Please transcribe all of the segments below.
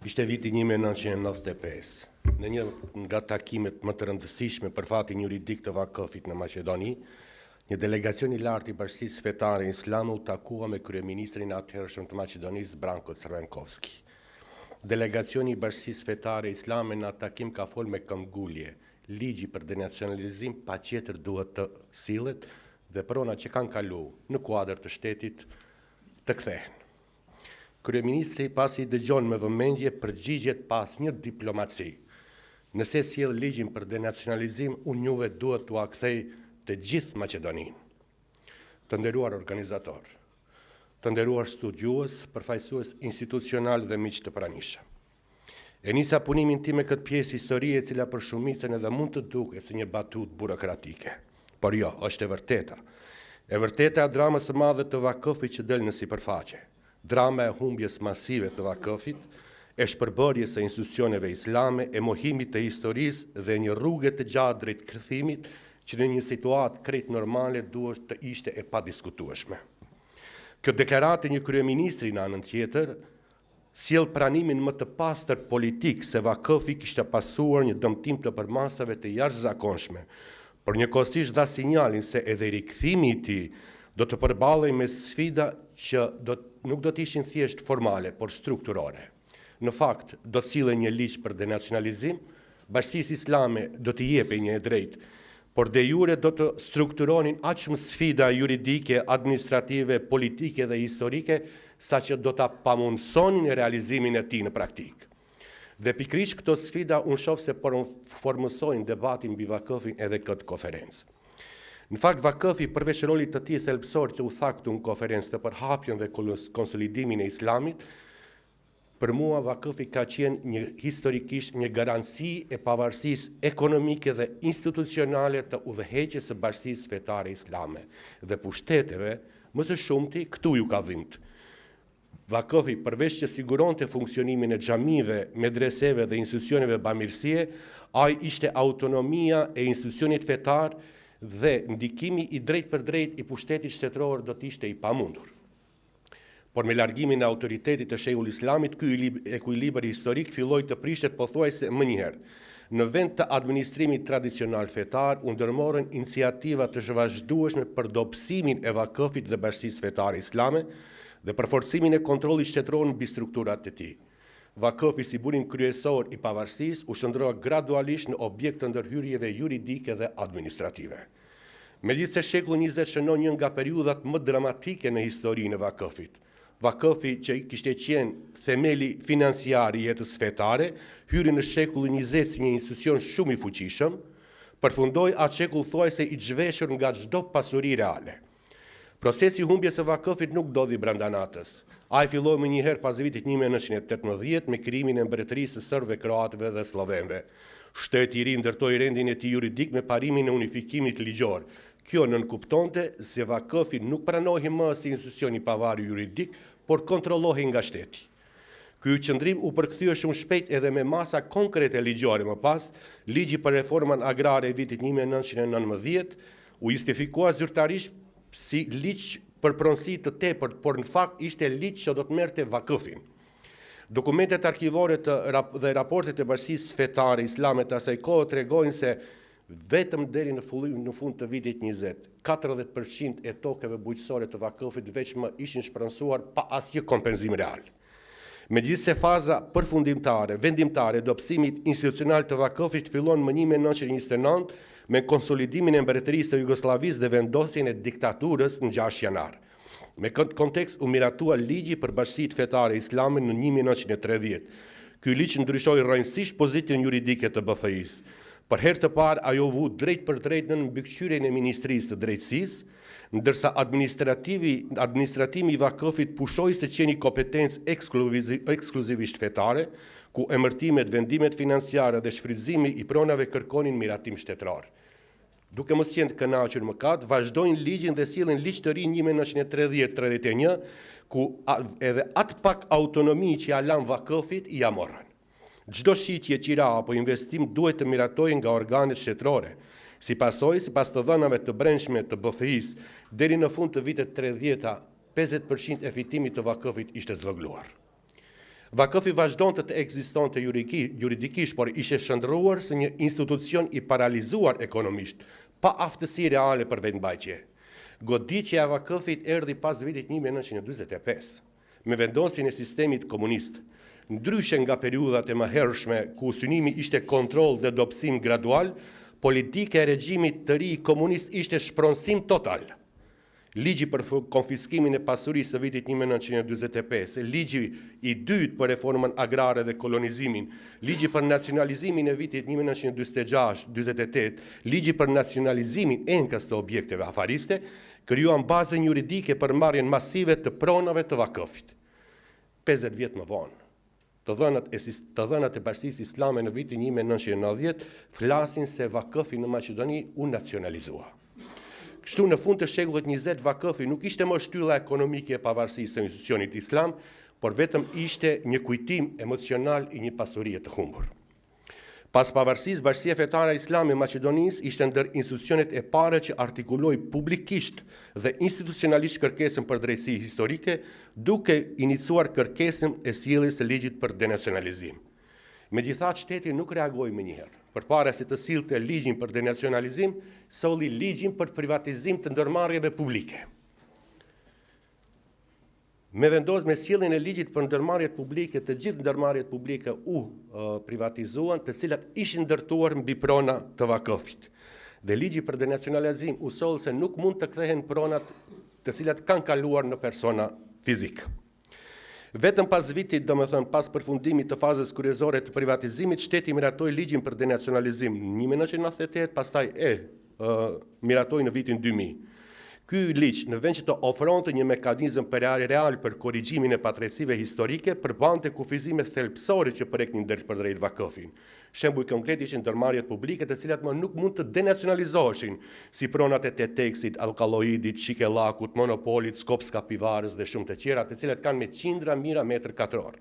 Ishte viti 1995. Në një nga takimet më të rëndësishme për fatin juridik të vakëfit në Maqedoni, një delegacion i lartë i Bashkisë Fetare Islame u takua me kryeministrin atëhershëm të Maqedonisë Branko Crvenkovski. Delegacioni i Bashkisë Fetare Islame në takim ka fol me këmbgulje. Ligji për denacionalizim patjetër duhet të sillet dhe prona që kanë kalu në kuadër të shtetit të kthehen. Kryeministri pasi dëgjon me vëmendje përgjigjet pas një diplomaci. Nëse sjell ligjin për denacionalizim, unë juve duhet t'u akthej të gjithë Maqedoninë. Të nderuar organizator, të nderuar studiues, përfaqësues institucional dhe miq të pranishëm. E nisa punimin tim me këtë pjesë historie e cila për shumicën edhe mund të duket si një batut burokratike. Por jo, është e vërteta. E vërteta e dramës së madhe të vakëfit që del në sipërfaqe. Drama e humbjes masive të vakëfit, e shpërbërjes së institucioneve islame, e mohimit të historisë dhe një rrugë të gjatë drejt kërthimit që në një situatë krejt normale duhet të ishte e padiskutueshme. Kjo deklaratë e një kryeministri në anën tjetër sjell pranimin më të pastër politik se vakëfi kishte pasuar një dëmtim të përmasave të jashtëzakonshme, por njëkohësisht dha sinjalin se edhe rikthimi i tij do të përballej me sfida që nuk do të ishin thjesht formale, por strukturore. Në fakt, do të sillen një ligj për denacionalizim, Bashkisë Islame do të jepej një e drejtë, por de jure do të strukturonin aq më sfida juridike, administrative, politike dhe historike, saqë do ta pamundsonin realizimin e tij në praktikë. Dhe pikërisht këto sfida unë shoh se formosojnë debatin mbi vakëfin edhe këtë konferencë. Në fakt, vakëfi përveç rolit të tij thelbësor që u tha këtu në konferencë të përhapjen dhe konsolidimin e islamit, për mua vakëfi ka qenë historikisht një garanci e pavarësisë ekonomike dhe institucionale të udhëheqjes së Bashkisë Fetare Islame dhe pushteteve, më së shumti këtu ju ka dhimbt. Vakëfi përveç që siguronte funksionimin e xhamive, medreseve dhe institucioneve bamirësie, ai ishte autonomia e institucionit fetar dhe ndikimi i drejt për drejt i pushtetit shtetëror do të ishte i pamundur. Por me largimin e autoritetit të Shehul Islamit, ky ekuilibër historik filloi të prishet pothuajse më njëherë. Në vend të administrimit tradicional fetar, u ndërmorën iniciativa të zhvazhdueshme për dobësimin e vakëfit dhe Bashkisë Fetare Islame dhe për forcimin e kontrollit shtetëror mbi strukturat e tij. Vakëfi si burim kryesor i pavarësisë u shndrua gradualisht në objekt të ndërhyrjeve juridike dhe administrative. Megjithse shekulli 20 shënon një nga periudhat më dramatike në historinë e vakëfit. Vakëfi që kishte qenë themeli financiar i jetës fetare, hyri në shekullin 20 si një institucion shumë i fuqishëm, përfundoi atë shekull thuajse i zhveshur nga çdo pasuri reale. Procesi i humbjes së vakëfit nuk ndodhi brenda natës. Ai filloi më njëherë pas vitit 1918 me krijimin e mbretërisë së serbëve, kroatëve dhe slovenëve. Shteti i ri ndërtoi rendin e tij juridik me parimin e unifikimit ligjor. Kjo nënkuptonte se vakëfi nuk pranohej më si institucion i pavarur juridik, por kontrollohej nga shteti. Ky qëndrim u përkthye shumë shpejt edhe me masa konkrete ligjore më pas, ligji për reformën agrare e vitit 1919 u justifikua zyrtarisht si ligj për pronësi të tepërt, por në fakt ishte ligj që do të merrte vakëfin. Dokumentet arkivore dhe raportet e Bashkisë Fetare Islame të asaj kohe tregojnë se vetëm deri në fund të vitit 20, 40% e tokave bujqësore të vakëfit veçmë ishin shpronësuar pa asnjë kompenzim real. Megjithse faza përfundimtare, vendimtare e dobësimit institucional të vakëfit fillon më 1929 me konsolidimin e mbretërisë së Jugosllavisë dhe vendosjen e diktaturës në 6 janar. Me këtë kontekst u miratua ligji për Bashkinë Fetare Islame në 1930. Ky ligj ndryshoi rrënjësisht pozitën juridike të BFI-s. Për herë të parë ajo vu drejt për drejt në mbikëqyrjen e Ministrisë të Drejtësisë, ndërsa administratimi i vakëfit pushoi se qeni kompetencë ekskluzivisht fetare, ku emërtimet, vendimet financiare dhe shfrytëzimi i pronave kërkonin miratim shtetëror. Duke mos qenë të kënaqur më kat, vazhdojnë ligjin dhe sjellin ligj të ri 1930-31, ku edhe atë pak autonomi që ja lan vakëfit i ja morën. Çdo shitje qira apo investim duhet të miratojë nga organet shtetërore. Si pasojë, sipas të dhënave të brendshme të BFI-s, deri në fund të vitit 30-ta, 50% e fitimit të vakëfit ishte zvogëluar. Vakëfi vazhdonte të ekzistonte juridikisht, por ishte shndërruar si një institucion i paralizuar ekonomisht, pa aftësi reale për vetmbajtje. Goditja e vakëfit erdhi pas vitit 1945, me vendosjen e sistemit komunist. Ndryshe nga periudhat e mëhershme ku synimi ishte kontroll dhe dobësim gradual, politika e regjimit të ri komunist ishte shpronësim total. Ligji për konfiskimin e pasurisë së vitit 1945, ligji i dytë për reformën agrare dhe kolonizimin, ligji për nacionalizimin e vitit 1946-48, ligji për nacionalizimin e enkës të objekteve afariste, krijuan bazën juridike për marrjen masive të pronave të vakëfit. 50 vjet më vonë, të dhënat e Bashkisë Islame në vitin 1990 flasin se vakëfi në Maqedoni u nacionalizua. Kështu në fund të shekullit 20 vakëfi nuk ishte më shtylla ekonomike e pavarësisë së institucionit islam, por vetëm ishte një kujtim emocional i një pasurie të humbur. Pas pavarësisë, Bashkia Fetare e Islamit e Maqedonisë ishte ndër institucionet e para që artikuloi publikisht dhe institucionalisht kërkesën për drejtësi historike, duke iniciuar kërkesën e sjelljes së ligjit për denacionalizim. Megjithatë, shteti nuk reagoi menjëherë. Përpara se të sillte ligjin për denacionalizim, solli ligjin për privatizim të ndërmarrjeve publike. Me sjelljen e ligjit për ndërmarrjet publike, të gjithë ndërmarrjet publike u privatizuan, të cilat ishin ndërtuar mbi prona të vakëfit. Dhe ligji për denacionalizim u soll se nuk mund të kthehen pronat të cilat kanë kaluar në persona fizik. Vetëm pas vitit, domethënë pas përfundimit të fazës kryesore të privatizimit, shteti miratoi ligjin për denacionalizim në 1998, pastaj miratoi në vitin 2000. Ky ligj, në vend që të ofronte një mekanizëm real për korrigjimin e padrejtësive historike, përbante kufizime thelbësore që preknin drejt vakëfin. Shembull konkret ishin ndërmarrjet publike të cilat më nuk mund të denacionalizoheshin, si pronat e Teteksit, Alkaloidit, Shikellakut, Monopolit, Skopska Pivarës dhe shumë të tjera, të cilat kanë me qindra mijëra metër katror.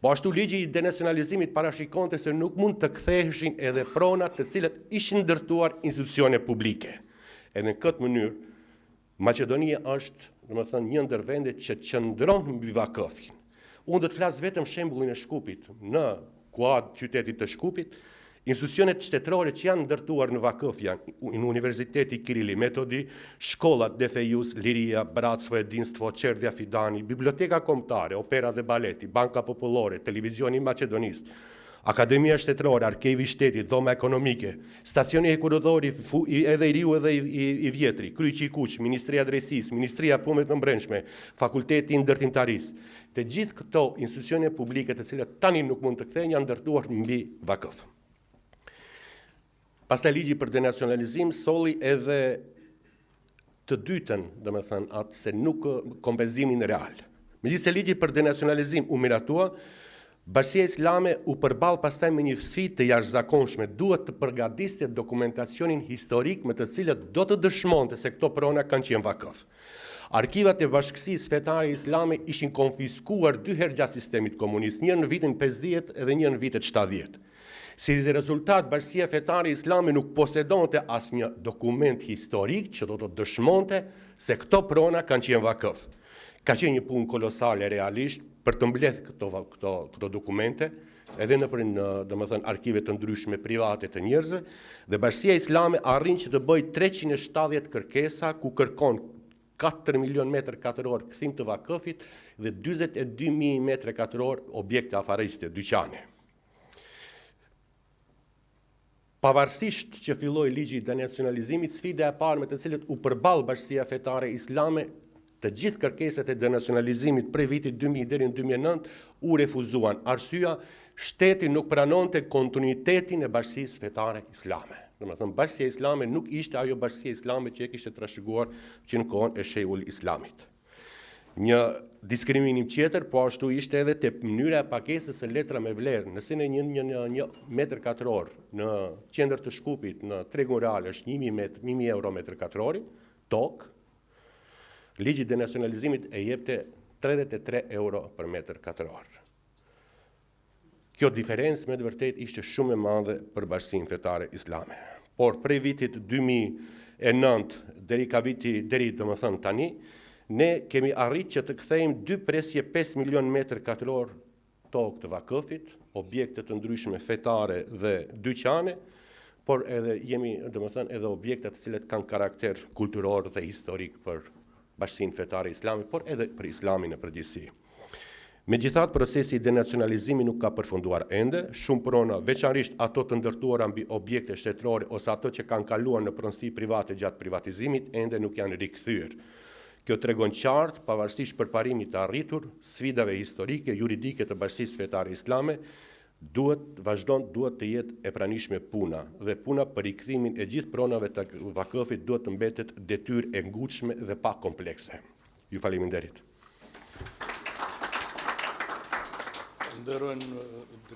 Po ashtu ligji i denacionalizimit parashikonte se nuk mund të ktheheshin edhe pronat të cilat ishin ndërtuar institucione publike. Edhe në këtë mënyrë, Maqedonia është, domethënë, një ndër vendet që qëndron mbi vakëfin. Unë do të flas vetëm shembullin e Shkupit. Në kuadër qytetit të Shkupit, institucionet shtetërore që janë ndërtuar në vakëf janë në Universiteti Kirili Metodi, shkollat Defejus, Liria, Bratstvo, Edinstvo, Qerdja Fidani, Biblioteka Kombëtare, Opera dhe Baleti, Banka Popullore, Televizioni Maqedonisë, Akademia Shtetërore, Arkivi i Shtetit, Dhoma Ekonomike, Stacioni Hekurudhori edhe i riu edhe i vjetri, Kryqi i Kuq, Ministria e Drejtësisë, Ministria e Punëve të Brendshme, Fakulteti i Ndërtimtarisë. Të gjithë këto institucione publike të cilat tani nuk mund të kthehen janë ndërtuar mbi vakëf. Pastaj ligji për denacionalizim solli edhe të dytën, domethënë atë se nuk kompenzimin real. Megjithëse ligji për denacionalizim u miratua, Bashkia Islame u përball pastaj me një sfidë të jashtëzakonshme, duhet të përgatiste dokumentacionin historik me të cilët do të dëshmonte se këto prona kanë qenë vakëf. Arkivat e Bashkisë Fetare Islame ishin konfiskuar 2 herë gjatë sistemit komunist, një në vitin 50 edhe një në vitet 70. Si rezultat, Bashkia Fetare Islame nuk posedonte asnjë dokument historik që do të dëshmonte se këto prona kanë qenë vakëf. Ka qenë një punë kolosale realisht për të mbledh këto dokumente, edhe në domethënë arkive të ndryshme private të njerëzve, dhe Bashkia Islame arrin që të bëjë 370 kërkesa ku kërkon 4 milion metër katror kthim të vakëfit dhe 42.000 metër katror objekte afariste, dyqane. Pavarësisht që filloi ligji i denacionalizimit, sfida e parë me të cilët u përball Bashkia Fetare Islame, të gjithë kërkesat e denacionalizimit prej vitit 2000 deri në 2009 u refuzuan. Arsyeja, shteti nuk pranonte kontinuitetin e Bashkisë Fetare Islame. Domethënë, Bashkia Islame nuk ishte ajo Bashkia Islame që e kishte trashëguar që në kohën e Shehul Islamit. Një diskriminim tjetër, po ashtu ishte edhe te mënyra e pakesës së letra me vlerë. Nëse në një metër katror në qendër të Shkupit, në tregun real është 1.000 euro metër katrori, tokë, ligji i denacionalizimit e jepte 33 euro për metër katror. Kjo diferencë me të vërtet ishte shumë e madhe për Bashkinë Fetare Islame. Por prej vitit 2009 deri domethënë tani, ne kemi arrit që të kthejmë 2 presje 5 milion metër katror tokë të vakëfit, objekte të ndryshme fetare dhe dyqane, por edhe jemi, domethënë, edhe objekte të cilet kanë karakter kulturor dhe historik për Bashkinë Fetare Islame, por edhe për Islamin në përgjithësi. Megjithatë, procesi i denacionalizimit nuk ka përfunduar ende, shumë prona, veçanërisht ato të ndërtuara mbi objekte shtetërore ose ato që kanë kaluar në pronësi private gjatë privatizimit, ende nuk janë rikthyer. Kjo tregon qartë, pavarësisht përparimit të arritur, sfidave historike, juridike të Bashkisë Fetare Islame, duhet të jetë e pranishme puna, dhe puna për rikthimin e gjithë pronave të vakëfit duhet të mbetet detyrë e ngutshme dhe pa komplekse. Ju faleminderit. Nderuar